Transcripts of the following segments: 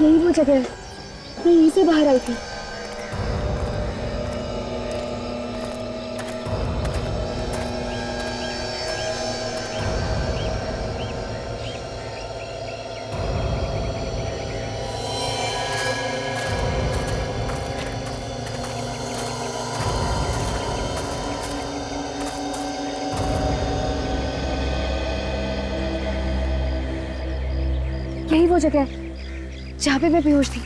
यही वो जगह है, मैं यहीं से बाहर आई थी। यही वो जगह है जहाँ पे मैं बेहोश थी।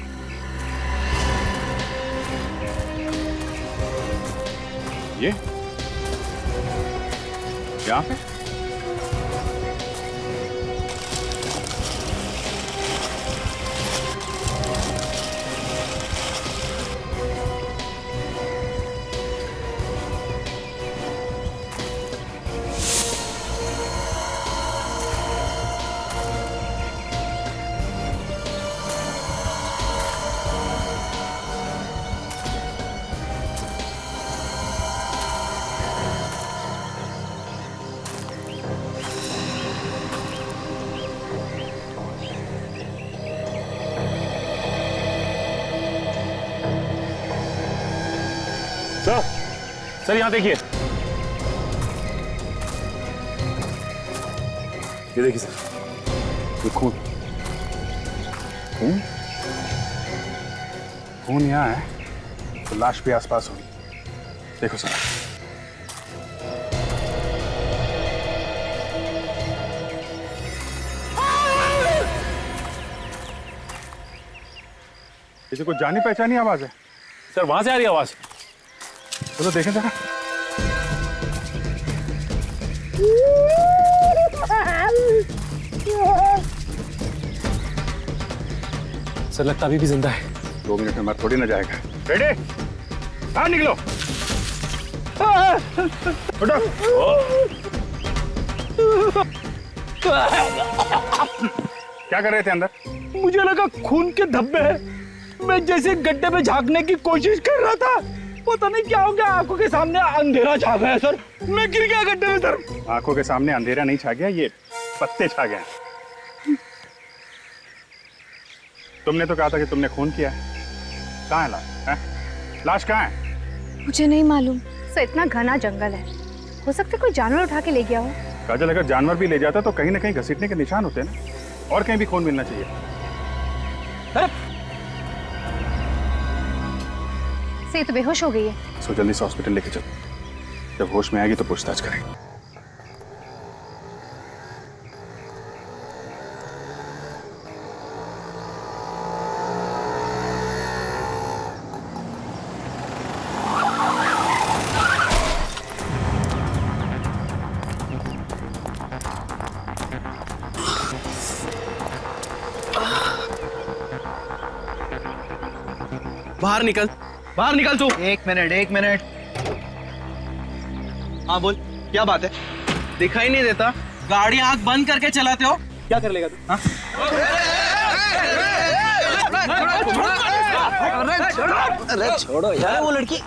ये यहाँ पे? सर यहाँ देखिए, ये देखिए सर, ये खून खून खून यहाँ है तो लाश भी आसपास होगी। देखो सर, इसे कोई जानी पहचानी आवाज है। सर वहां से आ रही आवाज। चलो देखें जरा। सर लगता अभी भी जिंदा है। 2 मिनट में मर थोड़ी ना जाएगा। रेडी, बाहर निकलो। उठो। क्या कर रहे थे अंदर? मुझे लगा खून के धब्बे हैं। मैं जैसे गड्ढे में झांकने की कोशिश कर रहा था, पता नहीं क्या हो गया, आंखों के सामने अंधेरा छा गया सर। मैं गिर गया गड्ढे में सर। आंखों के सामने अंधेरा नहीं छा गया, ये पत्ते छा गए। तुमने तो कहा था कि तुमने खून किया है। कहाँ है लाश? लाश कहाँ है? मुझे नहीं मालूम। सर इतना घना जंगल है, हो सकता है कोई जानवर उठा के ले गया हो। काजल, अगर जानवर भी ले जाता तो कहीं ना कहीं घसीटने के निशान होते ना, और कहीं भी खून मिलना चाहिए। से ये तो बेहोश हो गई है। सो जल्दी से हॉस्पिटल लेके चलो, जब होश में आएगी तो पूछताछ करेंगे। बाहर निकल तू। एक मिनट। हाँ बोल, क्या बात है? दिखाई नहीं देता, गाड़ी आंख बंद करके चलाते हो, क्या कर लेगा तू? हाँ? अरे छोड़ो यार वो लड़की।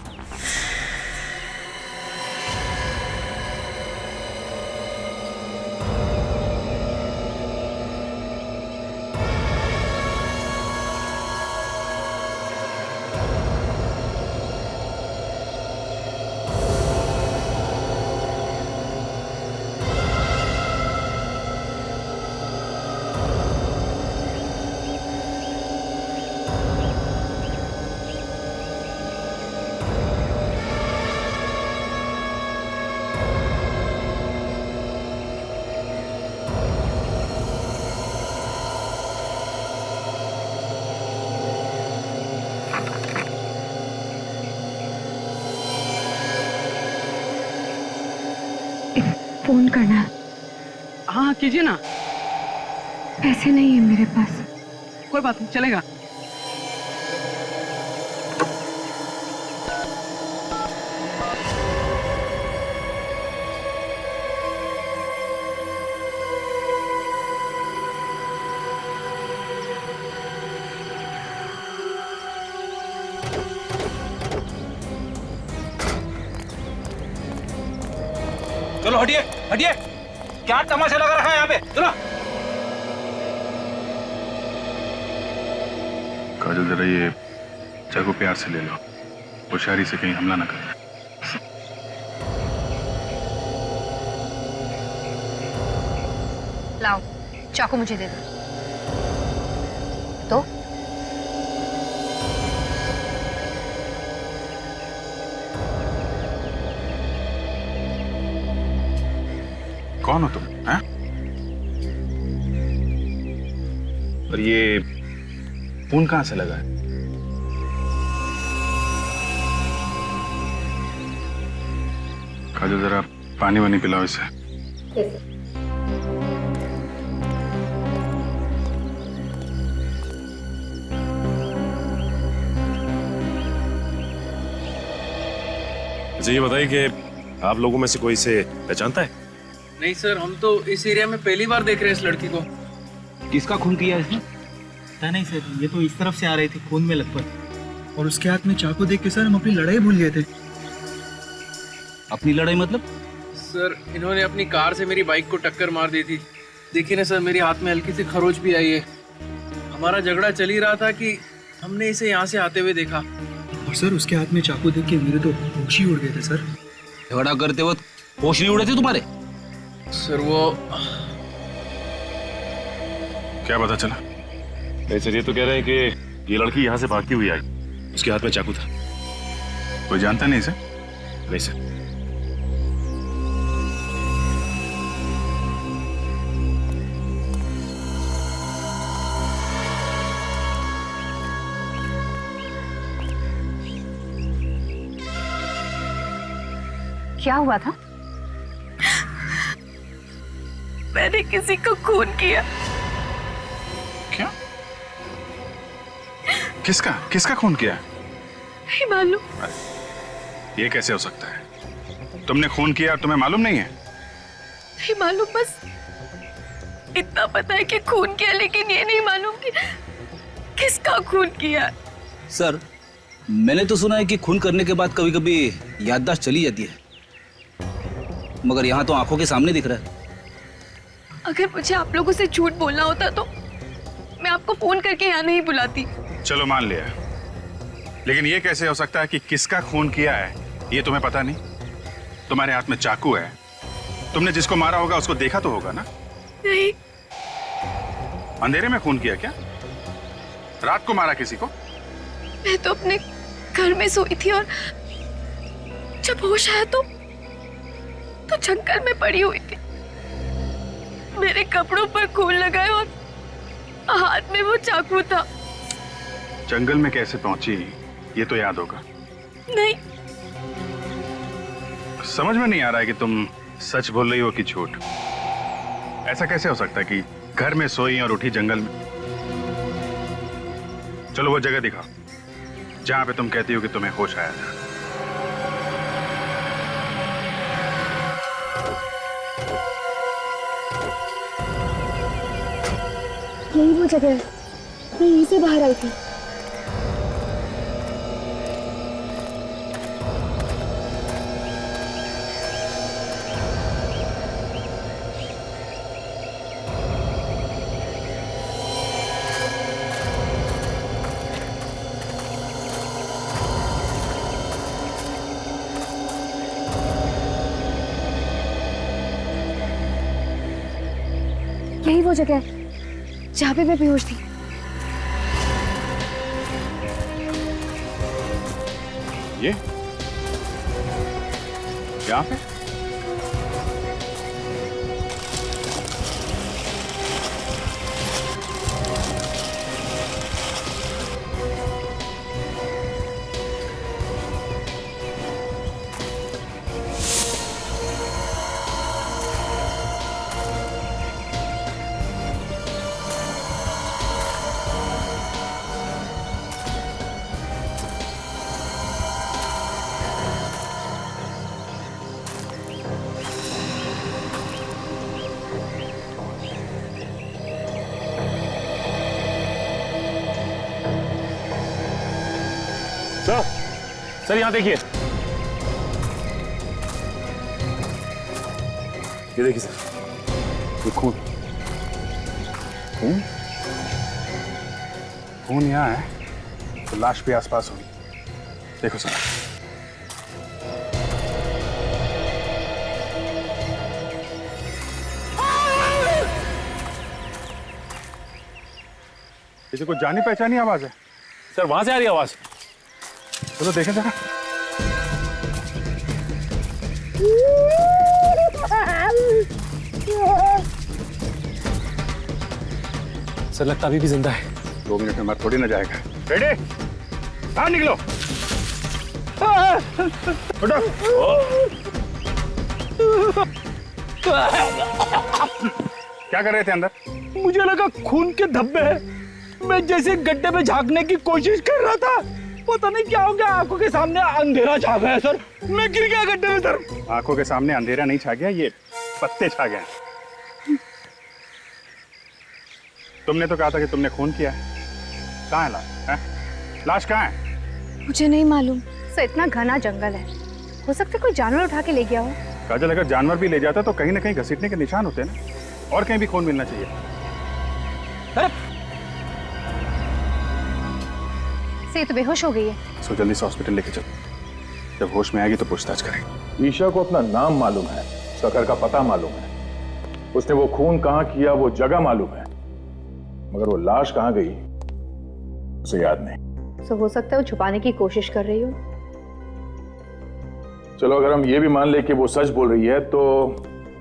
फोन करना। हाँ कीजिए ना। पैसे नहीं है मेरे पास। कोई बात नहीं, चलेगा। चलो हटिए हटिए, क्या तमाशा लगा रखा है यहाँ पे? चलो। काजल जरा ये चाकू प्यार से ले लो, होशियारी से कहीं हमला ना करे। लाओ चाकू मुझे दे दो। तो कौन हो तुम, हैं? और ये खून कहां से लगा है? काजल जरा पानी वानी पिलाओ इसे। अच्छा ये बताइए कि आप लोगों में से कोई इसे पहचानता है? नहीं सर, हम तो इस एरिया में पहली बार देख रहे हैं इस लड़की को। किसका खून किया इसने? पता नहीं सर, ये तो इस तरफ से आ रही थी खून में लथपथ, और उसके हाथ में चाकू देख के सर हम अपनी लड़ाई भूल गए थे। अपनी लड़ाई मतलब? सर इन्होंने अपनी कार से मेरी बाइक को टक्कर मार दी थी। देखिए ना सर, मेरे हाथ में हल्की सी खरोच भी आई है। हमारा झगड़ा चल ही रहा था कि हमने इसे यहाँ से आते हुए देखा। और सर उसके हाथ में चाकू देख के मेरे तो होश ही उड़ गए थे सर। झगड़ा करते वक्त होश नहीं उड़े थे तुम्हारे? सर वो क्या पता चला? नहीं सर, ये तो कह रहे हैं कि ये लड़की यहाँ से भागती हुई आई, उसके हाथ में चाकू था। कोई जानता नहीं इसे? नहीं सर। क्या हुआ था? मैंने किसी को खून किया। क्या? किसका किसका खून किया? नहीं मालूम। ये कैसे हो सकता है? तुमने खून किया और तुम्हें मालूम नहीं है? नहीं मालूम, बस इतना पता है कि खून किया, लेकिन ये नहीं मालूम कि किसका खून किया। सर मैंने तो सुना है कि खून करने के बाद कभी कभी याददाश्त चली जाती है, मगर यहाँ तो आंखों के सामने दिख रहा है। अगर मुझे आप लोगों से झूठ बोलना होता तो मैं आपको फोन करके यहाँ नहीं बुलाती। चलो मान लिया, लेकिन ये कैसे हो सकता है कि किसका खून किया है ये तुम्हें पता नहीं? तुम्हारे हाथ में चाकू है, तुमने जिसको मारा होगा उसको देखा तो होगा ना? नहीं। अंधेरे में खून किया क्या? रात को मारा किसी को? मैं तो अपने घर में सोई थी और जब होश आया तो जंगल में पड़ी हुई थी। मेरे कपड़ों पर खून लगाए और हाथ में वो चाकू था। जंगल में कैसे पहुंची ये तो याद होगा। नहीं। समझ में नहीं आ रहा है कि तुम सच बोल रही हो कि झूठ। ऐसा कैसे हो सकता है कि घर में सोई और उठी जंगल में? चलो वो जगह दिखाओ जहां पे तुम कहती हो कि तुम्हें होश आया था। यही वो जगह है, मैं यहीं से बाहर आई थी। यही वो जगह है जहाँ पे मैं बेहोश थी। ये यहाँ पे? सर यहाँ देखिए, ये देखिए सर, ये खून खून खून यहाँ है। तो लाश भी आसपास होगी। देखो सर, किसी को जानी पहचानी आवाज है। सर वहां से आ रही आवाज। चलो देखें जरा। सर लगता अभी भी जिंदा है। 2 मिनट में मर थोड़ी ना जाएगा। रेडी, बाहर निकलो। उठो। क्या कर रहे थे अंदर? मुझे लगा खून के धब्बे हैं। मैं जैसे गड्ढे में झांकने की कोशिश कर रहा था, पता नहीं क्या हो गया, आंखों के सामने अंधेरा छा गया सर। मैं गिर गया गड्ढे में सर। आंखों के सामने अंधेरा नहीं छा गया, ये पत्ते छा गए। तुमने तो कहा था कि तुमने खून किया है। कहाँ है लाश? लाश कहाँ है? मुझे नहीं मालूम। सर इतना घना जंगल है, हो सकता है कोई जानवर उठा के ले गया हो। काजल, अगर जानवर भी ले जाता तो कहीं ना कहीं घसीटने के निशान होते हैं ना, और कहीं भी खून मिलना चाहिए। से तो बेहोश हो गई है। सो जल्दी से हॉस्पिटल लेके चलो, जब होश में आएगी तो पूछताछ करेंगे। ईशा को अपना नाम मालूम है, उसका घर का पता मालूम है, उसने वो खून कहाँ किया वो जगह मालूम है, मगर वो लाश कहाँ गई उसे याद नहीं। तो हो सकता है वो छुपाने की कोशिश कर रही हो। चलो अगर हम ये भी मान ले कि वो सच बोल रही है, तो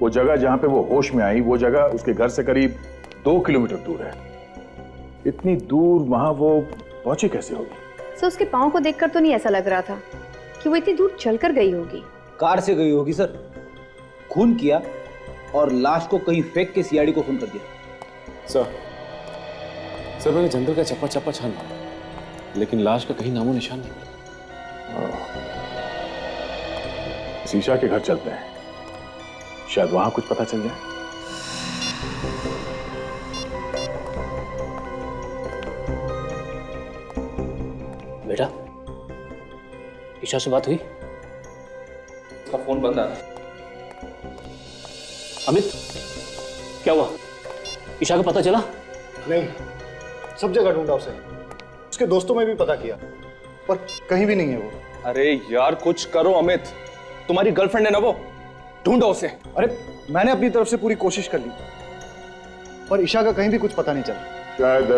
वो जगह जहां पे वो होश में आई, वो जगह उसके घर से करीब 2 किलोमीटर दूर है। इतनी दूर वहां वो पहुंची कैसे होगी? सर उसके पाँव को देखकर तो नहीं ऐसा लग रहा था कि वो इतनी दूर चलकर गई होगी। कार से गई होगी सर, खून किया और लाश को कहीं फेंक के सीआईडी को फोन कर दिया। सर मैंने जंगल का चप्पा चप्पा छाना, लेकिन लाश का कहीं नामो निशान नहीं मिला। ईशा के घर चलते हैं, शायद वहां कुछ पता चल जाए। बेटा, ईशा से बात हुई? उसका फोन बंद आ रहा है। अमित, क्या हुआ? ईशा का पता चला? नहीं, सब जगह ढूंढा उसे, उसके दोस्तों में भी पता किया, पर कहीं भी नहीं है वो। अरे यार कुछ करो अमित, तुम्हारी गर्लफ्रेंड है ना वो, ढूंढो उसे। अरे मैंने अपनी तरफ से पूरी कोशिश कर ली, पर ईशा का कहीं भी कुछ पता नहीं चला। शायद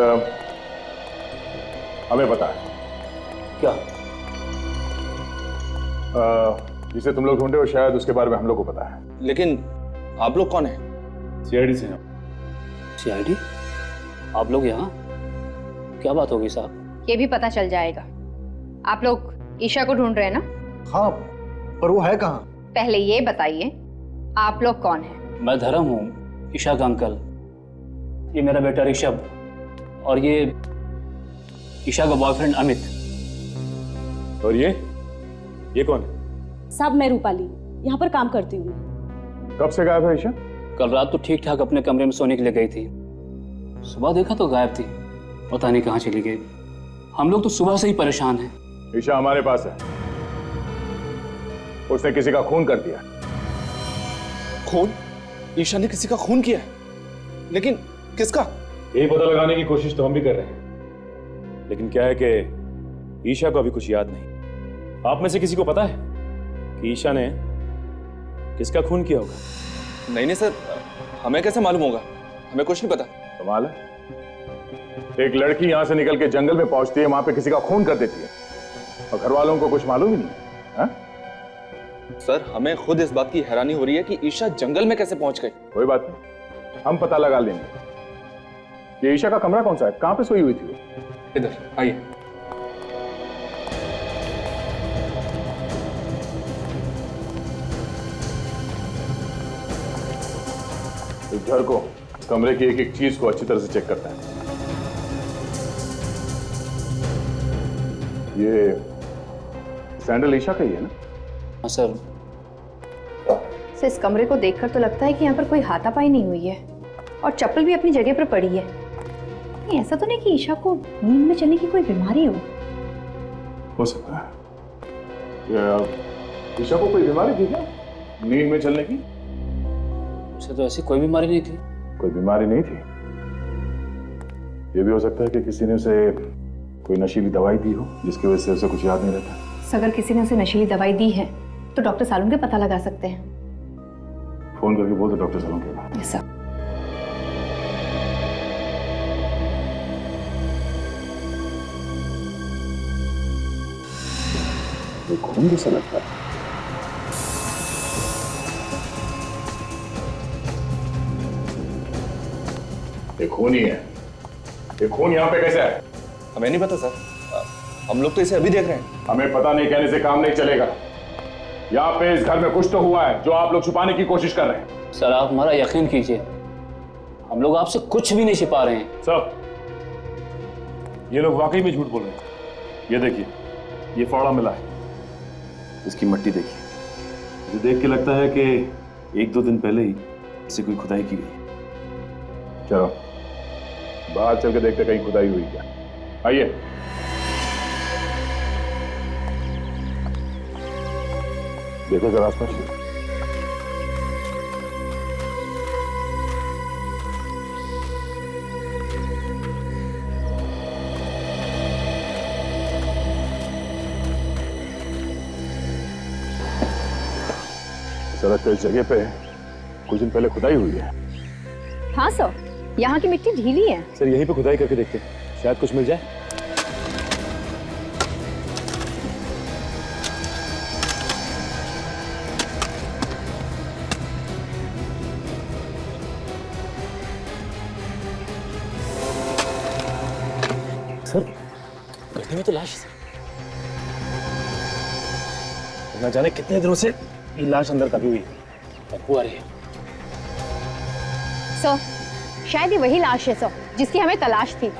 हमें पता है क्या? जिसे तुम लोग ढूंढे हो, शायद उसके बारे में हम लोग को पता है। लेकिन आप लोग कौन है? सीआईडी से हैं। सीआईडी? आप लोग यहाँ? क्या बात होगी साहब? ये भी पता चल जाएगा। आप लोग ईशा को ढूंढ रहे हैं ना? हाँ, पर वो है कहाँ? पहले ये बताइए आप लोग कौन हैं? मैं धर्म हूँ, ईशा का अंकल। ये मेरा बेटा ऋषभ, और ये ईशा का बॉयफ्रेंड अमित। और ये कौन है? साहब मैं रूपाली, यहाँ पर काम करती हूँ। कब से गायब है ईशा? कल रात तो ठीक ठाक अपने कमरे में सोने के लिए गई थी, सुबह देखा तो गायब थी, पता नहीं कहाँ चली गई। हम लोग तो सुबह से ही परेशान हैं। ईशा हमारे पास है, उसने किसी का खून कर दिया। खून? ईशा ने किसी का खून किया है? लेकिन किसका? यही पता लगाने की कोशिश तो हम भी कर रहे हैं, लेकिन क्या है कि ईशा को अभी कुछ याद नहीं। आप में से किसी को पता है कि ईशा ने किसका खून किया होगा? नहीं सर, हमें कैसे मालूम होगा? हमें कुछ नहीं पता। कमाल है, एक लड़की यहां से निकल के जंगल में पहुंचती है, वहां पे किसी का खून कर देती है, और घर वालों को कुछ मालूम ही नहीं है। सर हमें खुद इस बात की हैरानी हो रही है कि ईशा जंगल में कैसे पहुंच गई। कोई बात नहीं, हम पता लगा लेंगे। ये ईशा का कमरा कौन सा है? कहां पे सोई हुई थी वो? इधर आइए। इस घर को, कमरे की एक एक चीज को अच्छी तरह से चेक करता है। ये सैंडल ईशा का ही है ना? हाँ सर। इस कमरे को देखकर तो लगता है कि यहाँ पर कोई हाथापाई नहीं हुई है, और चप्पल भी अपनी जगह पर पड़ी है। नहीं, ऐसा तो नहीं कि ईशा को नींद में चलने की कोई बीमारी हो सकता है। ईशा को कोई बीमारी थी क्या नींद में चलने की? उसे तो ऐसी कोई बीमारी नहीं थी। कोई बीमारी नहीं थी। ये भी हो सकता है कि किसी ने उसे कोई नशीली दवाई दी हो जिसकी वजह से उसे कुछ याद नहीं रहता? अगर किसी ने उसे नशीली दवाई दी है तो डॉक्टर सालुंके पता लगा सकते हैं। फोन करके बोल दो डॉक्टर सालुंके को। Yes sir. ये खून जैसा लगता है। ये खून ही है। ये खून यहाँ पे कैसे है? हमें नहीं पता सर, हम लोग तो इसे अभी देख रहे हैं। हमें पता नहीं कहने से काम नहीं चलेगा। यहाँ पे इस घर में कुछ तो हुआ है जो आप लोग छुपाने की कोशिश कर रहे हैं। सर आप हमारा यकीन कीजिए, हम लोग आपसे कुछ भी नहीं छिपा रहे हैं। सब ये लोग वाकई में झूठ बोल रहे हैं। ये देखिए, ये फावड़ा मिला है, इसकी मट्टी देखिए। मुझे देख के लगता है कि 1-2 दिन पहले ही इसे कोई खुदाई की गई। चलो बाहर चल के देखते कहीं खुदाई हुई क्या। आइए। देखो जरा आसपास। सड़क के इस जगह पे कुछ दिन पहले खुदाई हुई है। हाँ सर, यहाँ की मिट्टी ढीली है। सर यहीं पे खुदाई करके देखते हैं, शायद कुछ मिल जाए। सर गड्ढे में तो लाश है। ना जाने कितने दिनों से ये लाश अंदर दबी हुई है। बदबू आ रही है। सर शायद ये वही लाश है सर जिसकी हमें तलाश थी।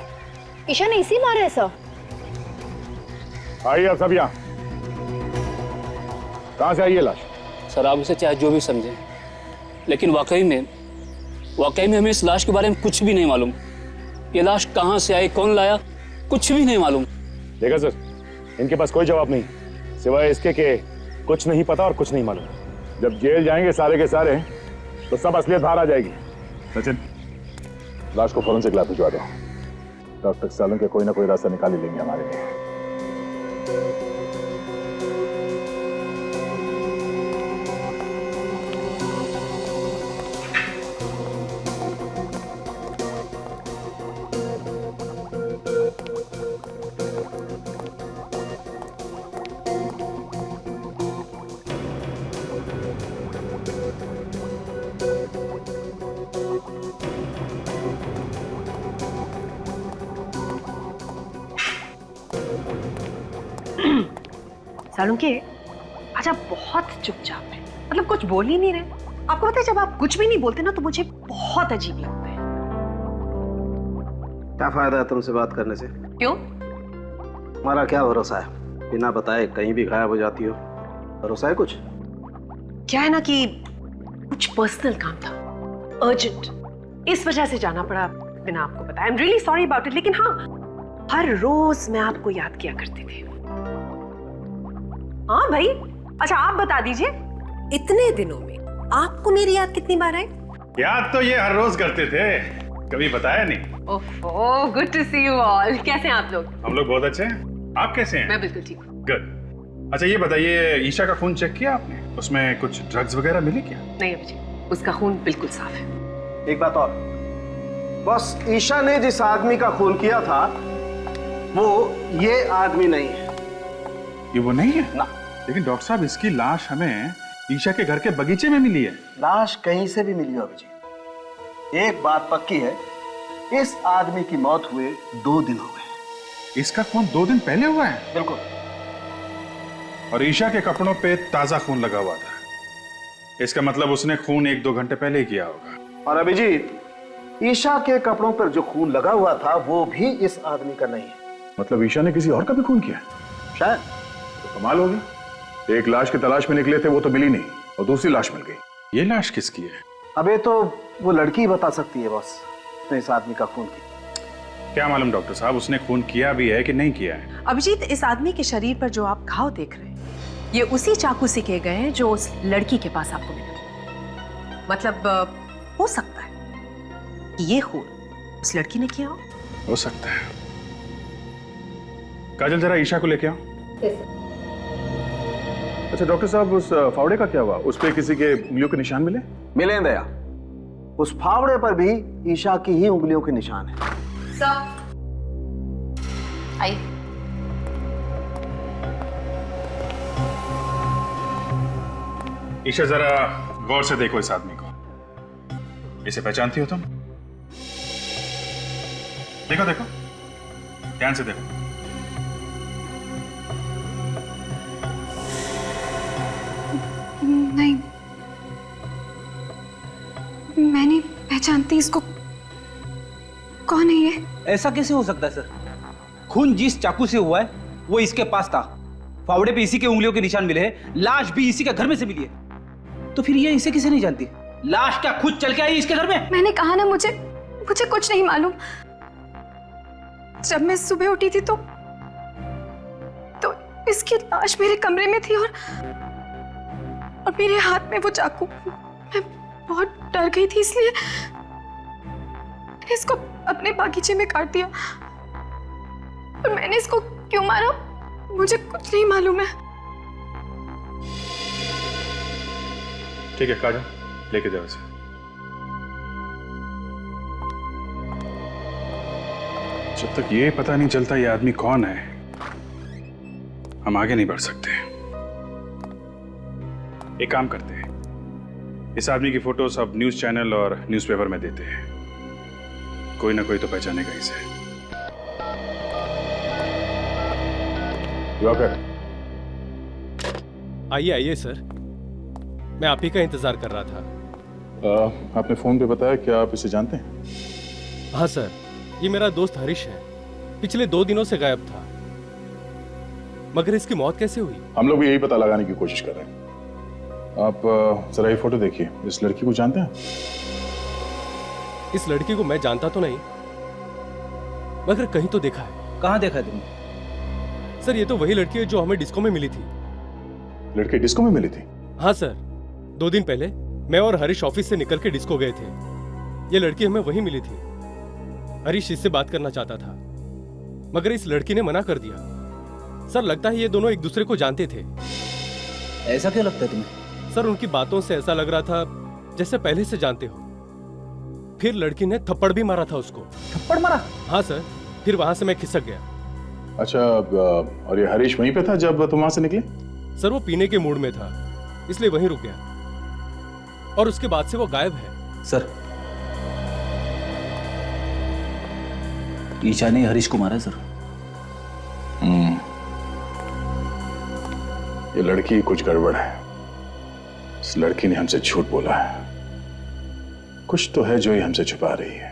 ईशा ने इसी मारा है सर। आइए अब सब यहाँ। कहाँ से आई ये लाश? सर आप उसे चाहे जो भी समझें, लेकिन वाकई में हमें इस लाश के बारे में कुछ भी नहीं मालूम। ये लाश कहाँ से आई, कौन लाया, कुछ भी नहीं मालूम। देखा सर, इनके पास कोई जवाब नहीं सिवाय इसके कि कुछ नहीं पता और कुछ नहीं मालूम। जब जेल जाएंगे सारे के सारे तो सब असलियत बाहर आ जाएगी। सचिन, लाश को फौरन से लैब भिजवा दो। डॉक्टर सालुंके कोई ना कोई रास्ता निकाल ही लेंगे हमारे लिए। सालुंके, आज आप बहुत चुपचाप है, मतलब कुछ बोल ही नहीं रहे। आपको पता है जब आप कुछ भी नहीं बोलते ना तो मुझे बहुत अजीब लगता है। क्या फायदा है तुमसे बात करने से? क्यों? हमारा क्या भरोसा है, बिना बताए कहीं भी गायब हो जाती हो। भरोसा है कुछ? क्या है ना कि कुछ पर्सनल काम था, अर्जेंट, इस वजह से जाना पड़ा बिना आपको बताया। I am really sorry about it. लेकिन हाँ, हर रोज मैं आपको याद किया करती थी। हाँ भाई, अच्छा आप बता दीजिए, इतने दिनों में आपको मेरी याद कितनी बार आई? याद तो ये हर रोज करते थे, कभी बताया नहीं। Oh, good to see you all. कैसे हैं आप लोग? हम लोग बहुत अच्छे हैं, आप कैसे हैं? मैं बिल्कुल ठीक हूँ। गुड। अच्छा ये बताइए, ईशा का खून चेक किया आपने? उसमें कुछ ड्रग्स वगैरह मिले क्या? नहीं अभिजीत, उसका खून बिल्कुल साफ है। एक बात और, बस ईशा ने जिस आदमी का खून किया था वो ये आदमी नहीं है। ये वो नहीं है ना। लेकिन डॉक्टर साहब, इसकी लाश हमें ईशा के घर के बगीचे में मिली है। लाश कहीं से भी मिली हो अभिजीत, एक बात पक्की है, इस आदमी की मौत हुए 2 दिन हो गए। इसका खून 2 दिन पहले हुआ है? बिल्कुल। और ईशा के कपड़ों पे ताजा खून लगा हुआ था। इसका मतलब उसने खून 1-2 घंटे पहले ही किया होगा। और अभिजीत, ईशा के कपड़ों पर जो खून लगा हुआ था वो भी इस आदमी का नहीं है। मतलब ईशा ने किसी और का भी खून किया? शायद। तो कमाल हो गया, एक लाश की तलाश में निकले थे, वो तो मिली नहीं और दूसरी लाश मिल गई। ये लाश किसकी है? अबे तो वो लड़की बता सकती है बॉस, उसने इस आदमी का खून किया। क्या मालूम डॉक्टर साहब, उसने खून किया भी है कि नहीं किया है। अभिजीत, इस आदमी के शरीर पर जो आप घाव देख रहे हैं ये उसी चाकू से किए गए हैं जो उस लड़की के पास आपको मिला। मतलब हो सकता है कि ये खून उस लड़की ने किया हो सकता है, काजल जरा ईशा को लेके आओ। अच्छा डॉक्टर साहब, उस फावड़े का क्या हुआ? उस पे किसी के उंगलियों के निशान मिले? मिले हैं दया, उस फावड़े पर भी ईशा की ही उंगलियों के निशान है। आई ईशा जरा गौर से देखो इस आदमी को। इसे पहचानती हो तुम? देखो देखो, ध्यान से देखो। नहीं, मैं नहीं पहचानती इसको। कौन है ये? ऐसा कैसे हो सकता है सर? खून जिस चाकू से हुआ है वो इसके पास था, फावड़े पे इसी के उंगलियों के निशान मिले हैं, लाश भी इसी के घर में से मिली है। तो फिर ये इसे किसे नहीं जानती? लाश क्या खुद चल के आई इसके घर में? मैंने कहा ना, मुझे कुछ नहीं मालूम। जब मैं सुबह उठी थी तो इसकी लाश मेरे कमरे में थी और मेरे हाथ में वो चाकू। मैं बहुत डर गई थी, इसलिए मैंने इसको अपने बागीचे में काट दिया। और मैंने इसको क्यों मारा मुझे कुछ नहीं मालूम है। ठीक है काजल, लेके जाओ इसे। जब तक ये पता नहीं चलता ये आदमी कौन है, हम आगे नहीं बढ़ सकते। एक काम करते हैं, इस आदमी की फोटो सब न्यूज चैनल और न्यूज़पेपर में देते हैं। कोई ना कोई तो पहचानेगा इसे। आइए आइए सर, मैं आप ही का इंतजार कर रहा था। आपने फोन पे बताया, क्या आप इसे जानते हैं? हाँ सर, ये मेरा दोस्त हरीश है, पिछले 2 दिनों से गायब था। मगर इसकी मौत कैसे हुई? हम लोग भी यही पता लगाने की कोशिश कर रहे हैं। आप जरा ये फोटो देखिए, इस लड़की को जानते हैं? इस लड़की को मैं जानता तो नहीं, मगर कहीं तो देखा है। कहाँ देखा है तुमने? सर ये तो वही लड़की है जो हमें डिस्को में मिली थी। लड़की डिस्को में मिली थी? हाँ सर, 2 दिन पहले मैं और हरीश ऑफिस से निकल के डिस्को गए थे। ये लड़की हमें वहीं मिली थी। हरीश इससे बात करना चाहता था, मगर इस लड़की ने मना कर दिया। सर लगता है ये दोनों एक दूसरे को जानते थे। ऐसा क्यों लगता है तुम्हें? सर उनकी बातों से ऐसा लग रहा था जैसे पहले से जानते हो। फिर लड़की ने थप्पड़ भी मारा था उसको। थप्पड़ मारा? हाँ सर, फिर वहां से मैं खिसक गया। अच्छा, और ये हरीश वहीं पे था जब तुम वहां से निकले? सर वो पीने के मूड में था, इसलिए वहीं रुक गया और उसके बाद से वो गायब है। सर ईशा ने हरीश को मारा है सर। ये लड़की कुछ गड़बड़ है। इस लड़की ने हमसे झूठ बोला है। कुछ तो है जो ये हमसे छुपा रही है।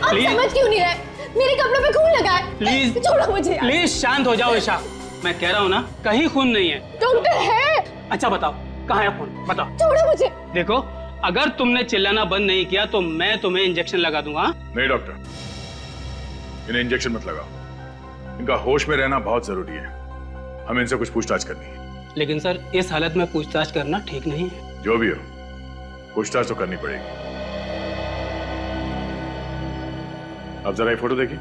आप समझ क्यों नहीं रहे? मेरे कपड़ों पे खून लगा है। प्लीज छोड़ो मुझे। प्लीज शांत हो जाओ ईशा, मैं कह रहा हूँ ना कहीं खून नहीं है। डॉक्टर है। अच्छा बताओ कहाँ है खून, बताओ। छोड़ो मुझे। देखो अगर तुमने चिल्लाना बंद नहीं किया तो मैं तुम्हें इंजेक्शन लगा दूंगा। नहीं डॉक्टर, इन्हें इंजेक्शन मत लगाओ। इनका होश में रहना बहुत जरूरी है। हमें इनसे कुछ पूछताछ करनी है। लेकिन सर इस हालत में पूछताछ करना ठीक नहीं है। जो भी हो, पूछताछ तो करनी पड़ेगी। अब जरा ये फोटो देखिए।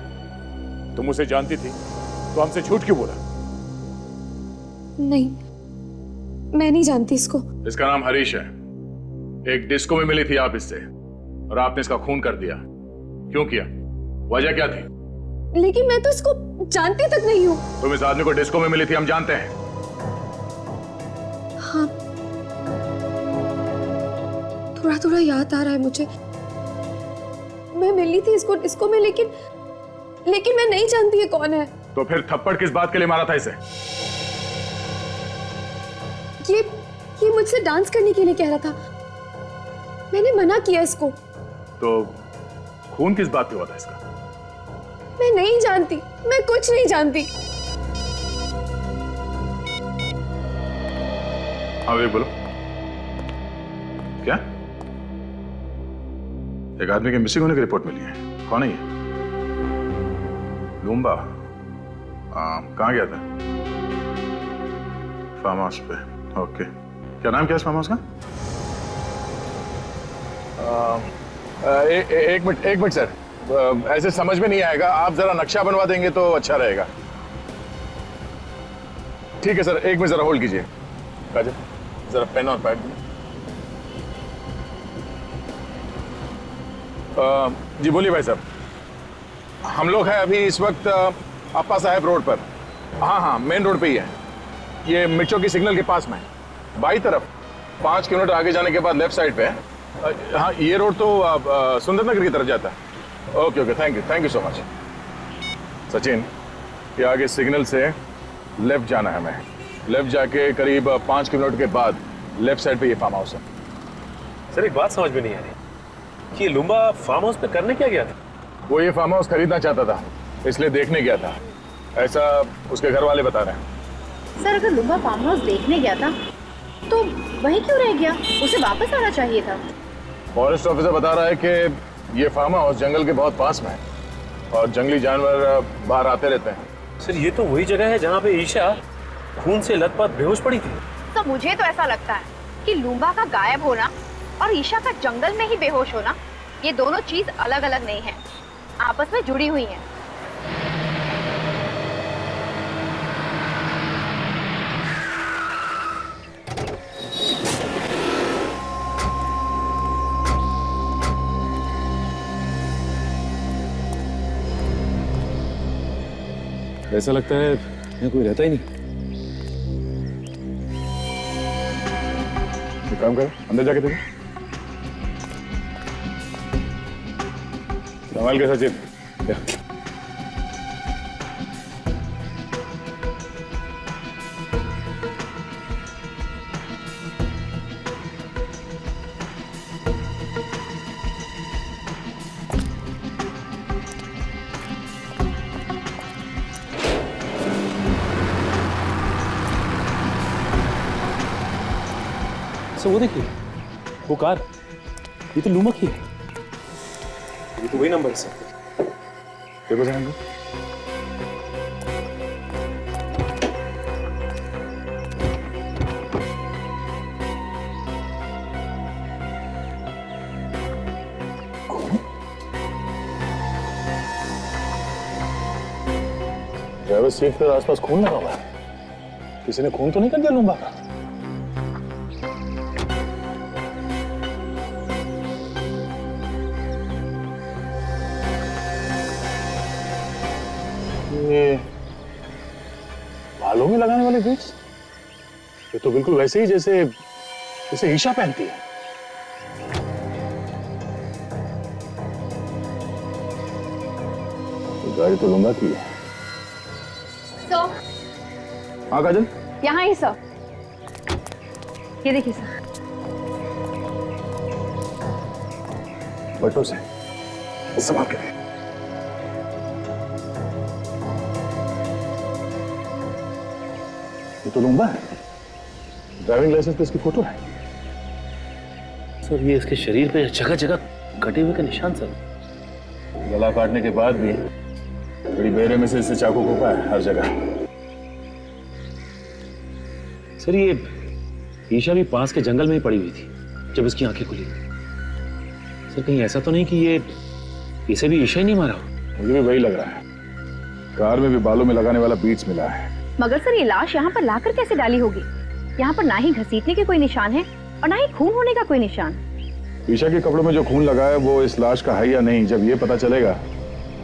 तुम उसे जानती थी तो हमसे झूठ क्यों बोला? नहीं, मैं नहीं जानती इसको। इसका नाम हरीश है। एक डिस्को में मिली थी आप इससे और आपने इसका खून कर दिया। क्यों किया? वजह क्या थी? लेकिन मैं तो इसको जानती तक नहीं हूँ। तुम इस आदमी को डिस्को में मिली थी, हम जानते हैं। हाँ, थोड़ा थोड़ा याद आ रहा है मुझे। मैं मिली थी इसको डिस्को में, लेकिन मैं नहीं जानती ये कौन है। तो फिर थप्पड़ किस बात के लिए मारा था इसे? ये मुझसे डांस करने के लिए कह रहा था। मैंने मना किया इसको। तो खून किस बात पे हुआ था इसका? मैं नहीं जानती, मैं कुछ नहीं जानती। हाँ वे बोलो, क्या? एक आदमी के मिसिंग होने की रिपोर्ट मिली है। कौन है ये? लूम्बा? कहाँ गया था? फार्म हाउस पे। ओके, क्या नाम क्या है इस फार्म हाउस का? एक मिनट सर, ऐसे समझ में नहीं आएगा, आप जरा नक्शा बनवा देंगे तो अच्छा रहेगा। ठीक है सर, एक मिनट जरा होल्ड कीजिए। काजल जरा पेन और पैड दें। जी बोलिए भाई साहब। हम लोग हैं अभी इस वक्त अप्पा साहब रोड पर। हाँ, मेन रोड पे ही है, ये मिर्चों की सिग्नल के पास में है, बाई तरफ 5 किलोमीटर आगे जाने के बाद लेफ्ट साइड पे है। हाँ, ये रोड तो सुंदरनगर की तरफ जाता है। Okay, thank you so much. Sachin, ये आगे सिग्नल से लेफ्ट जाना है हमें। लेफ्ट जाके करीब 5 किलोमीटर के बाद लेफ्ट साइड पे ये फार्म हाउस है। सर एक बात समझ में नहीं आ रही कि ये लुम्बा फार्म हाउस पे करने क्या गया था? वो ये फार्म हाउस खरीदना चाहता था, इसलिए देखने गया था, ऐसा उसके घर वाले बता रहे हैं। सर अगर लुम्बा फार्म हाउस देखने गया था तो वहीं क्यों रह गया? उसे वापस आना चाहिए था। फॉरेस्ट ऑफिसर बता रहा है कि ये फार्म हाउस जंगल के बहुत पास में है और जंगली जानवर बाहर आते रहते हैं। सर ये तो वही जगह है जहाँ पे ईशा खून से लथपथ बेहोश पड़ी थी। तो मुझे तो ऐसा लगता है कि लुम्बा का गायब होना और ईशा का जंगल में ही बेहोश होना, ये दोनों चीज अलग अलग नहीं है, आपस में जुड़ी हुई हैं। ऐसा लगता है यहाँ कोई रहता ही नहीं। एक काम करो, अंदर जाके देखो। संभाल के सचिन। सर वो देखिए, वो कार, ये तो लुम्बा की है। ये तो वही नंबर है सर। देखो जरा इनको। ड्राइवर सीट पर आसपास खून लगा हुआ है, किसी ने खून तो नहीं कर दिया लुम्बा का? ये बालों में लगाने वाले बीट्स, ये तो बिल्कुल वैसे ही जैसे ईशा पहनती है। ये गाड़ी तो लुम्बा की है। सर हाँ काजल, यहाँ ही सर, ये देखिए सर। बटों से संभाल के। ये तो लुम्बा है, ड्राइविंग लाइसेंस पे इसकी फोटो है। सर ये इसके शरीर पे जगह जगह कटे हुए का निशान सर। गला काटने के बाद भी बड़ी बेरहमी से इससे चाकू घोंपा है हर जगह। सर ये ईशा भी पास के जंगल में ही पड़ी हुई थी जब इसकी आंखें खुली। सर कहीं ऐसा तो नहीं कि ये इसे भी ईशा ही नहीं मारा हो? मुझे भी वही लग रहा है, कार में भी बालों में लगाने वाला बीट्स मिला है। मगर सर ये लाश यहाँ पर लाकर कैसे डाली होगी? यहाँ पर ना ही घसीटने के कोई निशान है और ना ही खून होने का कोई निशान। ईशा के कपड़ों में जो खून लगा है वो इस लाश का है या नहीं, जब ये पता चलेगा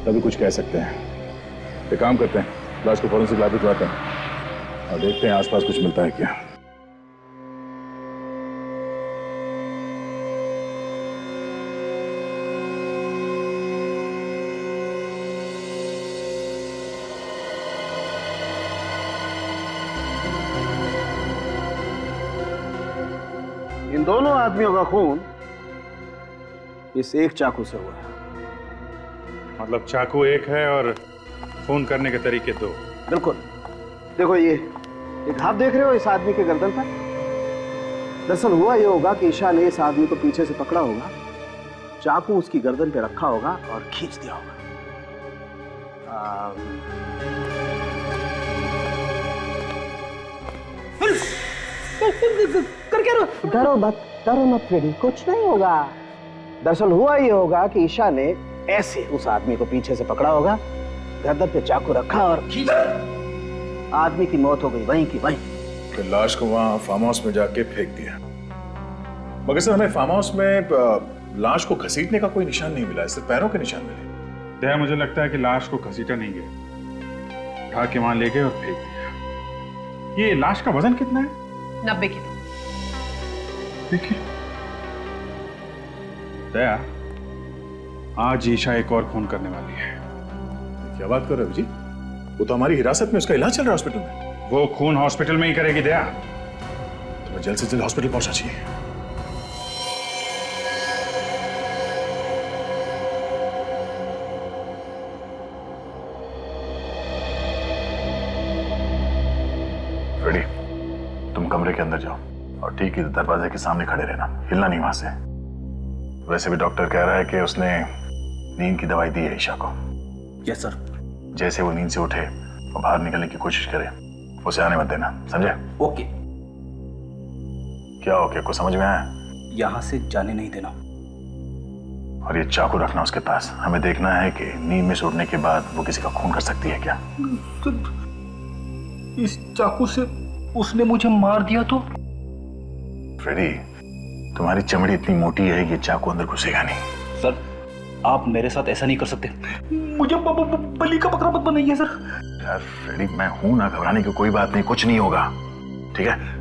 तभी कुछ कह सकते हैं। एक काम करते हैं, लाश को फॉरेंसिक लैब भिजवाते हैं और देखते हैं आसपास कुछ मिलता है क्या। इन दोनों आदमियों का खून इस एक चाकू से हुआ है। मतलब चाकू एक है और खून करने के तरीके दो। बिल्कुल। देखो ये एक हाथ देख रहे हो इस आदमी के गर्दन पर? दरअसल हुआ ये होगा कि ईशा ने इस आदमी को पीछे से पकड़ा होगा, चाकू उसकी गर्दन पे रखा होगा और खींच दिया होगा। कर क्या डरो मत फ्रेडी, कुछ नहीं होगा। दरअसल हुआ ये होगा कि ईशा ने ऐसे उस आदमी को पीछे से पकड़ा होगा, गर्दन पे चाकू रखा और आदमी की मौत हो गई वहीं की वहीं। फिर लाश को वहां फार्म हाउस में जाके फेंक दिया। मगर सर हमें फार्म हाउस में लाश को घसीटने का कोई निशान नहीं मिला है, सिर्फ पैरों के निशान मिले। दया, मुझे लगता है कि लाश को घसीटा नहीं गया, उठा के वहां ले गए और फेंक दिया। ये लाश का वजन कितना है? 90 किलो। देखिए दया, आज ईशा एक और खून करने वाली है। क्या बात कर रहे हो जी? वो तो हमारी हिरासत में, उसका इलाज चल रहा है हॉस्पिटल में। वो खून हॉस्पिटल में ही करेगी दया। तुम्हें जल्द से जल्द हॉस्पिटल पहुंचना चाहिए। फ्रेडी, तुम कमरे के अंदर जाओ और ठीक इस दरवाजे के सामने खड़े रहना, हिलना नहीं वहां से। वैसे भी डॉक्टर कह रहा है कि उसने नींद की दवाई दी है ईशा को। Yes sir. जैसे वो नींद से उठे और बाहर निकलने की कोशिश करे, उसे आने मत देना, समझे? ओके। क्या ओके? कुछ समझ में आया? यहां से जाने नहीं देना। और ये चाकू रखना उसके पास। हमें देखना है कि नींद में से उठने के बाद वो किसी का खून कर सकती है क्या। इस चाकू से उसने मुझे मार दिया तो? फ्रेडी, तुम्हारी चमड़ी इतनी मोटी है कि चाकू अंदर घुसेगा नहीं। सर, आप मेरे साथ ऐसा नहीं कर सकते। मुझे बलि का बकरा मत बनाइए सर। यार फ्रेडी, मैं हूं ना, घबराने की कोई बात नहीं, कुछ नहीं होगा, ठीक है?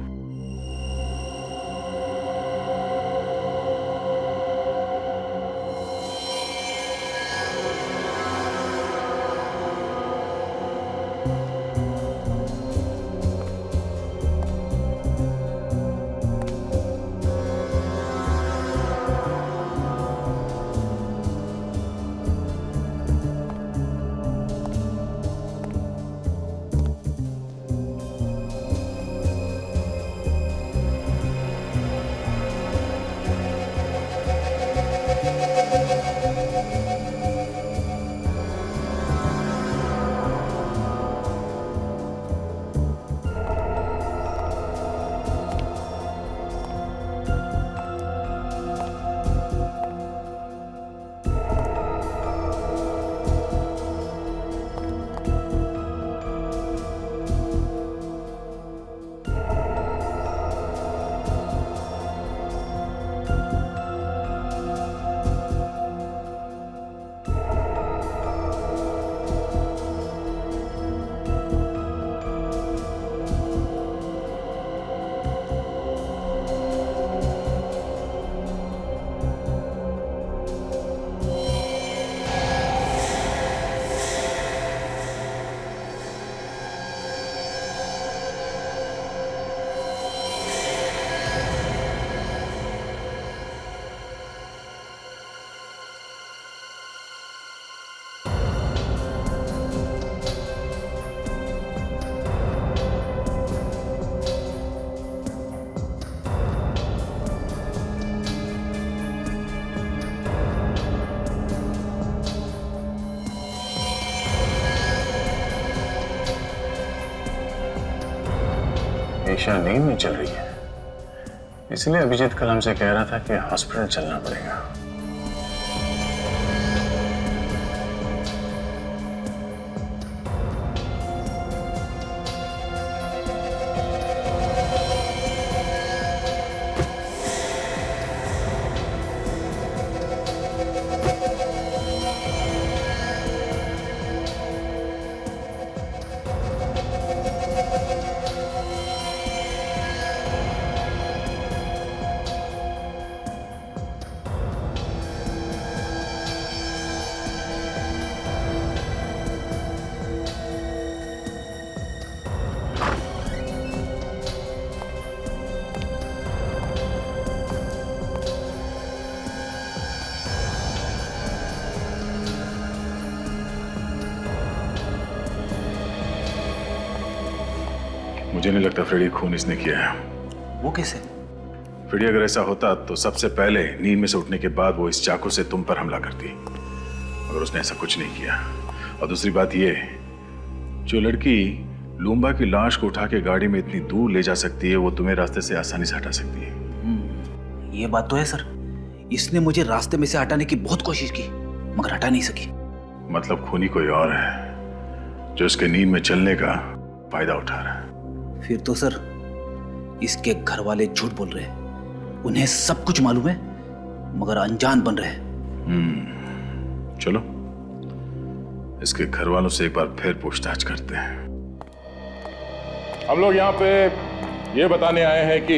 ईशा नींद में चल रही है, इसलिए अभिजीत कल हमसे कह रहा था कि हॉस्पिटल चलना पड़ेगा। मुझे नहीं लगता फ्रेडी खून इसने किया है। वो कैसे? फ्रेडी, अगर ऐसा होता तो सबसे पहले नींद में से उठने के बाद वो इस चाकू से तुम पर हमला करती, मगर उसने ऐसा कुछ नहीं किया। और दूसरी बात ये, जो लड़की लूम्बा की लाश को उठा के गाड़ी में इतनी दूर ले जा सकती है, वो तुम्हें रास्ते से आसानी से हटा सकती है। ये बात तो है सर, इसने मुझे रास्ते में से हटाने की बहुत कोशिश की, मगर हटा नहीं सकी। मतलब खूनी कोई और है जो इसके नींद में चलने का फायदा उठा रहा है। फिर तो सर इसके घर वाले झूठ बोल रहे हैं, उन्हें सब कुछ मालूम है मगर अनजान बन रहे हैं। चलो इसके घर वालों से एक बार फिर पूछताछ करते हैं। हम लोग यहाँ पे ये बताने आए हैं कि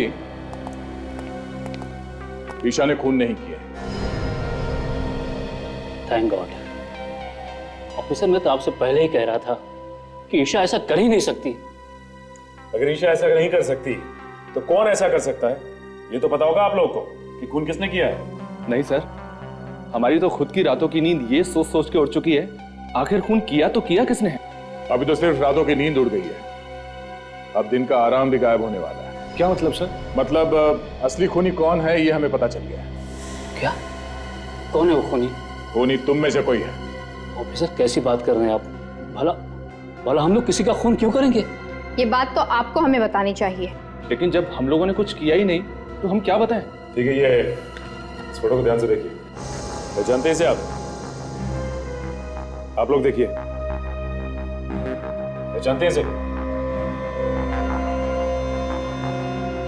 ईशा ने खून नहीं किया। Thank God. ऑफिसर, मैं तो आपसे पहले ही कह रहा था कि ईशा ऐसा कर ही नहीं सकती। अगर ईशा ऐसा नहीं कर सकती तो कौन ऐसा कर सकता है? ये तो पता होगा आप लोगों को कि खून किसने किया है। नहीं सर, हमारी तो खुद की रातों की नींद ये सोच सोच के उड़ चुकी है, आखिर खून किया तो किया किसने है? अभी तो सिर्फ रातों की नींद उड़ गई है, अब दिन का आराम भी गायब होने वाला है। क्या मतलब सर? मतलब असली खूनी कौन है ये हमें पता चल गया है। क्या? कौन है वो खूनी? खूनी तुम में से कोई है। ऑफिसर, कैसी बात कर रहे हैं आप? भला भला हम लोग किसी का खून क्यों करेंगे? ये बात तो आपको हमें बतानी चाहिए। लेकिन जब हम लोगों ने कुछ किया ही नहीं तो हम क्या बताएं? ठीक है, ये इस फोटो को ध्यान से देखिए। पहचानते हैं इसे आप लोग देखिए, पहचानते हैं इसे?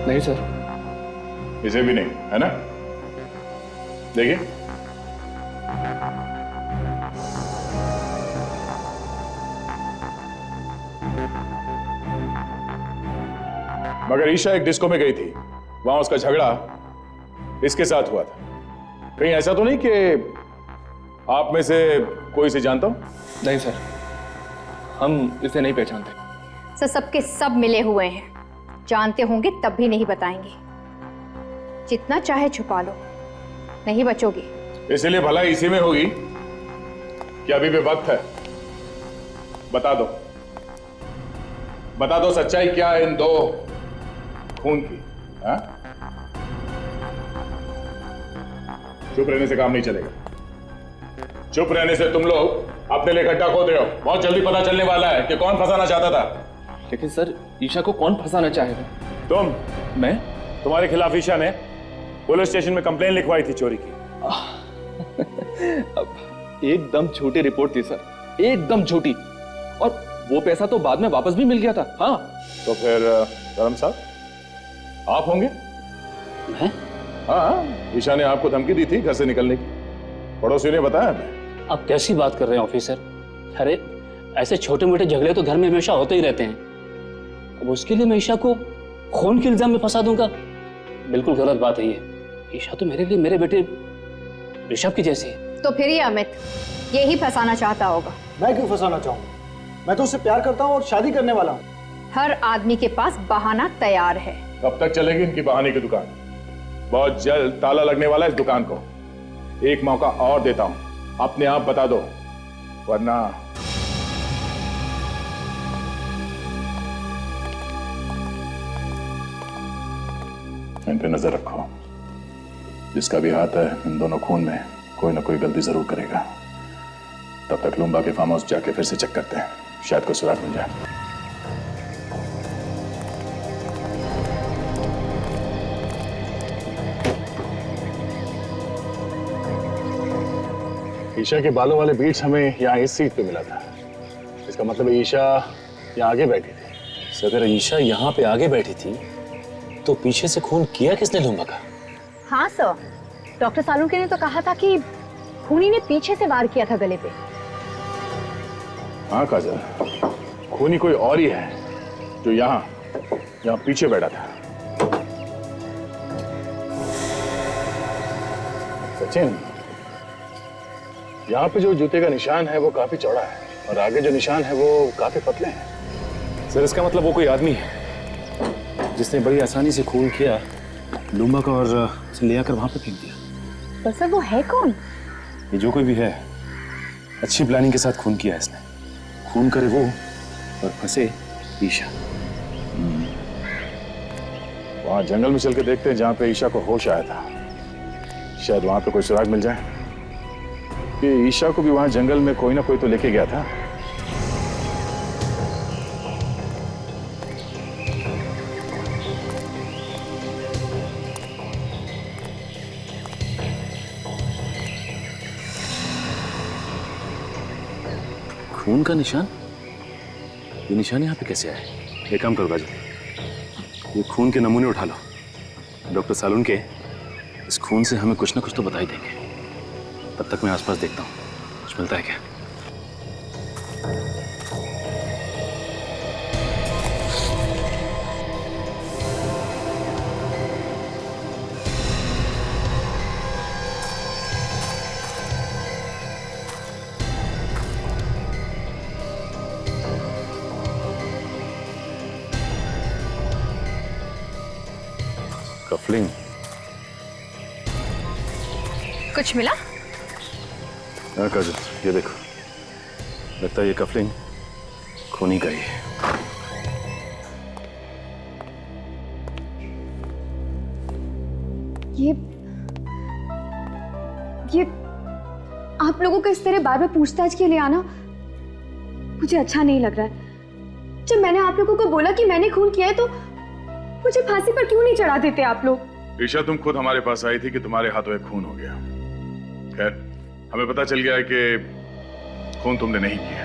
नहीं सर। इसे भी नहीं, है ना? देखिए, मगर ईशा एक डिस्को में गई थी, वहां उसका झगड़ा इसके साथ हुआ था। कहीं ऐसा तो नहीं कि आप में से कोई इसे जानता हो? नहीं सर, हम इसे नहीं पहचानते। सर, सबके सब मिले हुए हैं, जानते होंगे तब भी नहीं बताएंगे। जितना चाहे छुपा लो, नहीं बचोगे। इसलिए भलाई इसी में होगी कि अभी भी वक्त है। बता दो, बता दो सच्चाई क्या है इन दो खून की। हाँ? चुप रहने से काम नहीं चलेगा। चुप रहने से तुम लोग अपने लिए गड्ढा खोद रहे हो। बहुत जल्दी पता चलने वाला है कि कौन फंसाना चाहता था। लेकिन सर, ईशा को कौन फंसाना चाहेगा? तुम। मैं? तुम्हारे खिलाफ ईशा ने पुलिस स्टेशन में कंप्लेन लिखवाई थी चोरी की। एकदम झूठी रिपोर्ट थी सर, एकदम झूठी। और वो पैसा तो बाद में वापस भी मिल गया था। हाँ। तो फिर धर्म साहब आप होंगे? मैं? हाँ, ईशा ने आपको धमकी दी थी घर से निकलने की, पड़ोसियों ने बताया हमें। आप कैसी बात कर रहे हैं ऑफिसर? अरे ऐसे छोटे मोटे झगड़े तो घर में हमेशा होते ही रहते हैं। अब उसके लिए मैं ईशा को खून के इल्जाम में फंसा दूंगा? बिल्कुल गलत बात है ये। ईशा तो मेरे लिए मेरे बेटे ऋषभ की जैसी है। तो फिर ये अमित यही फंसाना चाहता होगा। मैं क्यों फंसाना चाहूंगा? मैं तो उससे प्यार करता हूँ और शादी करने वाला हूँ। हर आदमी के पास बहाना तैयार है। कब तक चलेगी इनकी बहाने की दुकान? बहुत जल्द ताला लगने वाला है इस दुकान को। एक मौका और देता हूं, अपने आप बता दो, वरना इन पे नजर रखो। जिसका भी हाथ है इन दोनों खून में, कोई ना कोई गलती जरूर करेगा। तब तक लुम्बा के फार्म हाउस जाके फिर से चेक करते हैं, शायद कोई सुराग मिल जाए। ईशा के बालों वाले बीट्स हमें यहाँ इस सीट पे मिला था। इसका मतलब ईशा यहाँ आगे बैठी थी। सर, अगर ईशा यहाँ पे आगे बैठी थी तो पीछे से खून किया किसने लुम्बा का? हाँ सर, डॉक्टर सालुंके ने तो कहा था कि खूनी ने पीछे से वार किया था गले पे। हाँ काजल, खूनी कोई और ही है जो यहाँ पीछे बैठा था। सचिन, यहाँ पे जो जूते का निशान है वो काफी चौड़ा है और आगे जो निशान है वो काफी पतले हैं। सर, इसका मतलब वो कोई आदमी है जिसने बड़ी आसानी से खून किया लुम्बा का और उसे ले आकर वहां पे फेंक दिया। पर सर, वो है कौन? ये जो कोई भी है, अच्छी प्लानिंग के साथ खून किया है इसने। खून करे वो और फंसे ईशा। वहां जंगल में चल के देखते हैं जहां पे ईशा को होश आया था। शायद वहां पे कोई सुराग मिल जाए कि ईशा को भी वहां जंगल में कोई ना कोई तो लेके गया था। खून का निशान? ये निशान यहाँ पे कैसे आए? एक काम करो काजल, ये खून के नमूने उठा लो। डॉक्टर सालून के इस खून से हमें कुछ ना कुछ तो बता ही देंगे। तब तक मैं आसपास देखता हूँ कुछ मिलता है क्या। कफलिंग कुछ मिला? हाँ काजल, ये देखो, लगता है ये कफलिंग खूनी का ही है। ये आप लोगों का इस तरह बार बार पूछताछ के लिए आना मुझे अच्छा नहीं लग रहा है। जब मैंने आप लोगों को बोला कि मैंने खून किया है तो मुझे फांसी पर क्यों नहीं चढ़ा देते आप लोग? ईशा, तुम खुद हमारे पास आई थी कि तुम्हारे हाथों एक खून हो गया। खैर, हमें पता चल गया है कि खून तुमने नहीं किया।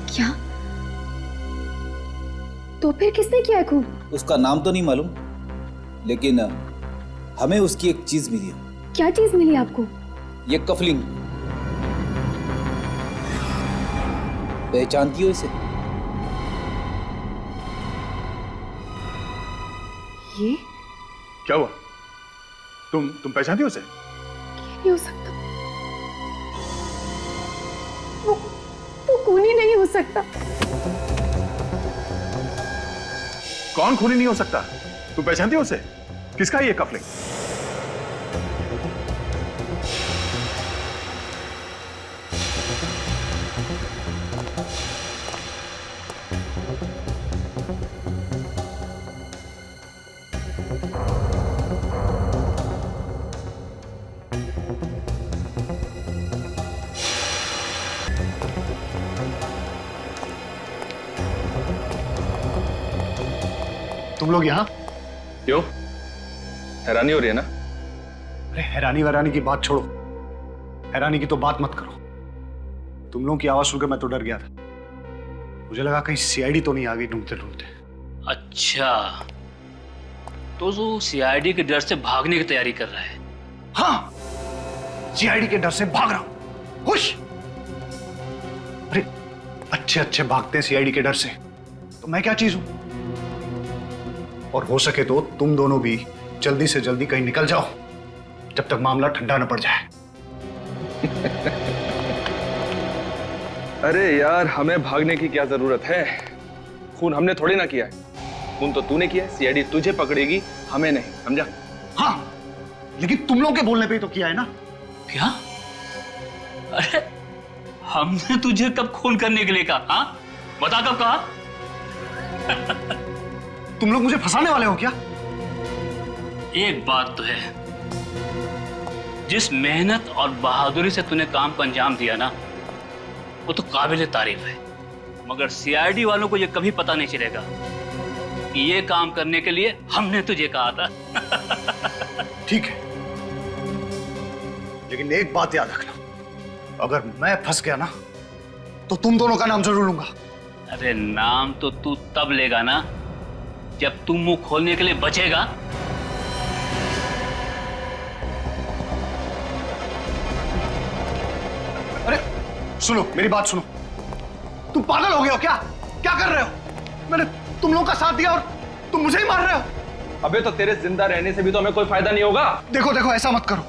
क्या? तो फिर किसने किया है खून? उसका नाम तो नहीं मालूम, लेकिन हमें उसकी एक चीज मिली है। क्या चीज मिली आपको? ये कफलिंग। पहचानती हो इसे? ये क्या हुआ? तुम पहचानती हो उसे? नहीं हो सकता, वो खूनी नहीं हो सकता। कौन खूनी नहीं हो सकता? तुम पहचानती हो उसे? किसका ये कफलिंग? तुम लोग यहाँ? क्यों? हैरानी हो रही है ना? अरे हैरानी वैरानी की बात छोड़ो, हैरानी की तो बात मत करो। तुम लोगों की आवाज सुनकर मैं तो डर गया था। मुझे लगा कहीं सीआईडी तो नहीं आ गई ढूंढते ढूंढते। अच्छा, तो वो सीआईडी के डर से भागने की तैयारी कर रहा है? हाँ, सीआईडी के डर से भाग रहा हूं। खुश? अरे अच्छे अच्छे भागते हैं सीआईडी के डर से, तो मैं क्या चीज हूं? और हो सके तो तुम दोनों भी जल्दी से जल्दी कहीं निकल जाओ जब तक मामला ठंडा न पड़ जाए। अरे यार, हमें भागने की क्या जरूरत है? खून हमने थोड़ी ना किया है। खून तो तूने किया है। सीआईडी तुझे पकड़ेगी, हमें नहीं, समझा? हाँ, लेकिन तुम लोगों के बोलने पे ही तो किया है ना। क्या? अरे हमने तुझे कब खून करने के लिए कहा? हाँ, बता कब कहा? तुम लोग मुझे फंसाने वाले हो क्या? एक बात तो है, जिस मेहनत और बहादुरी से तूने काम को अंजाम दिया ना, वो तो काबिल तारीफ है। मगर सीआईडी वालों को ये कभी पता नहीं चलेगा कि ये काम करने के लिए हमने तुझे कहा था। ठीक है, लेकिन एक बात याद रखना, अगर मैं फंस गया ना तो तुम दोनों का नाम जरूर लूंगा। अरे नाम तो तू तब लेगा ना जब तू मुंह खोलने के लिए बचेगा। अरे सुनो, मेरी बात सुनो। तुम पागल हो गए हो क्या? क्या कर रहे हो? मैंने तुम लोगों का साथ दिया और तुम मुझे ही मार रहे हो। अबे तो तेरे जिंदा रहने से भी तो हमें कोई फायदा नहीं होगा। देखो देखो, ऐसा मत करो।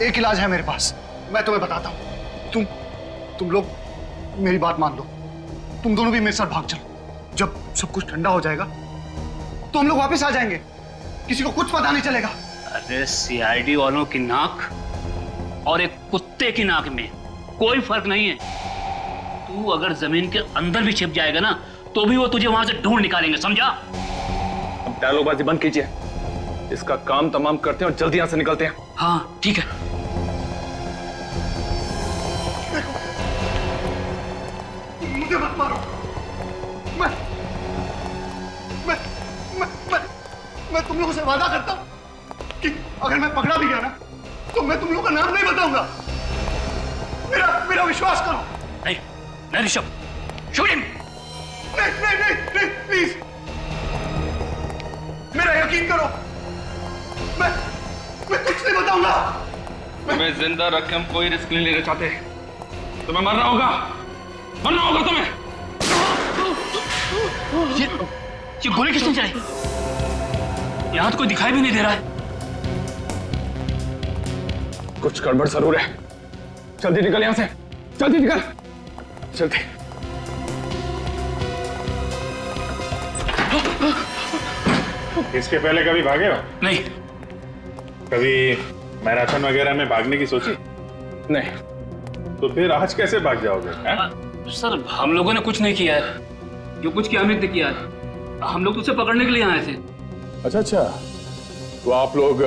एक इलाज है मेरे पास, मैं तुम्हें बताता हूं। तुम लोग मेरी बात मान लो, तुम दोनों भी मेरे साथ भाग चलो। जब सब कुछ ठंडा हो जाएगा तो हम लोग वापस आ जाएंगे, किसी को कुछ पता नहीं चलेगा। अरे सीआईडी वालों की नाक और एक कुत्ते की नाक में कोई फर्क नहीं है। तू अगर जमीन के अंदर भी छिप जाएगा ना तो भी वो तुझे वहां से ढूंढ निकालेंगे, समझा? अब डायलॉगबाजी बंद कीजिए, इसका काम तमाम करते हैं और जल्दी यहां से निकलते हैं। हाँ ठीक है। मुझे मत मारो। मैं तुम लोगों से वादा करता हूं कि अगर मैं पकड़ा भी गया ना तो मैं तुम लोग का नाम नहीं बताऊंगा। मेरा विश्वास करो। नहीं नहीं ऋषभ, शूट हिम। नहीं, प्लीज मेरा यकीन करो। मैं कुछ नहीं बताऊंगा। तुम्हें जिंदा रख के हम कोई रिस्क नहीं लेना चाहते। तुम्हें मरना होगा तुम्हें। ये गोली किसने चलाई? यहाँ तो कोई दिखाई भी नहीं दे रहा है। कुछ गड़बड़ जरूर है। जल्दी निकल यहाँ से, जल्दी निकल, जल्दी। इसके पहले कभी भागे हो? नहीं। कभी मैराथन वगैरह में भागने की सोची? नहीं। तो फिर आज कैसे भाग जाओगे? सर हम लोगों ने कुछ नहीं किया है। जो कुछ किया अमित ने किया है। हम लोग तो उसे पकड़ने के लिए आए थे। अच्छा, तो आप लोग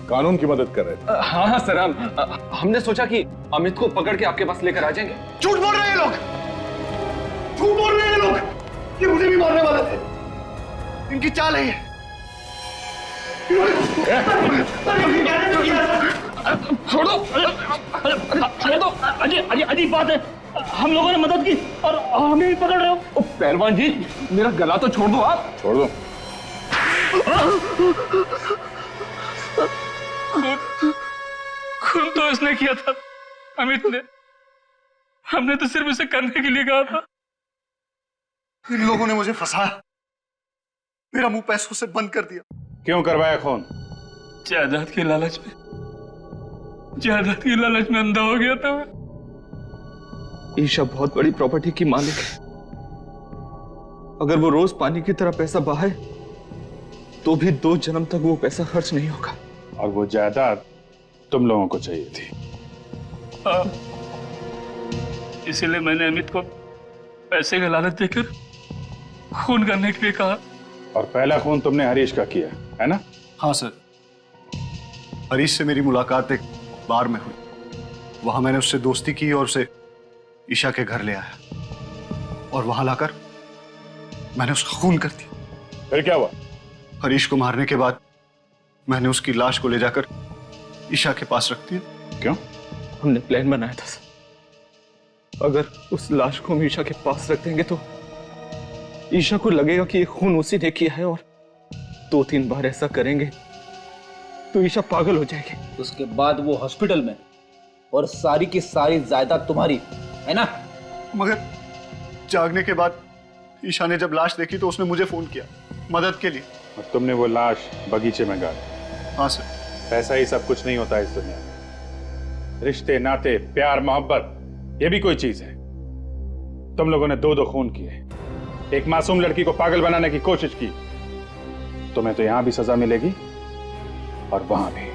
कानून की मदद कर रहे थे? हाँ सर, हमने सोचा कि अमित को पकड़ के आपके पास लेकर आ जाएंगे। झूठ बोल रहे हैं लोग, झूठ बोल रहे हैं लोग। ये मुझे भी मारने वाले थे। इनकी चाल है ये। छोड़ो, अजीब बात है। हम लोगों ने मदद की और हमें भी पकड़ रहे हो। पहलवान जी, मेरा गला तो छोड़ दो आप। छोड़ दो। खून तो इसने किया था, अमित ने। हमने तो सिर्फ इसे करने के लिए कहा था। इन लोगों ने मुझे फंसाया, मेरा मुंह पैसों से बंद कर दिया। क्यों करवाया खून? जायदाद की लालच में अंधा हो गया था मैं। ईशा बहुत बड़ी प्रॉपर्टी की मालिक है। अगर वो रोज पानी की तरह पैसा बहाए तो भी 2 जन्म तक वो पैसा खर्च नहीं होगा। और वो जायदाद तुम लोगों को चाहिए थी। इसीलिए मैंने अमित को पैसे का लालच देकर खून करने के लिए कहा। और पहला खून तुमने हरीश का किया है ना? हाँ सर, हरीश से मेरी मुलाकात एक बार में हुई। वहां मैंने उससे दोस्ती की और उसे ईशा के घर ले आया और वहां लाकर मैंने उसका खून कर दिया। फिर क्या हुआ? हरीश को मारने के बाद मैंने उसकी लाश को ले जाकर ईशा के पास रख दिया। क्यों? हमने प्लान बनाया था सर। अगर उस लाश को हम ईशा के पास रख देंगे तो ईशा को लगेगा कि ये खून उसी ने किया है, और 2-3 बार ऐसा करेंगे तो ईशा पागल हो जाएगी। उसके बाद वो हॉस्पिटल में, और सारी की सारी जायदाद तुम्हारी है ना? मगर जागने के बाद ईशा ने जब लाश देखी तो उसने मुझे फोन किया मदद के लिए। और तुमने वो लाश बगीचे में गाड़ी? हाँ सर। पैसा ही सब कुछ नहीं होता इस दुनिया में। रिश्ते, नाते, प्यार, मोहब्बत, ये भी कोई चीज है। तुम लोगों ने 2 खून किए, एक मासूम लड़की को पागल बनाने की कोशिश की। तुम्हें तो यहां भी सजा मिलेगी और वहां भी।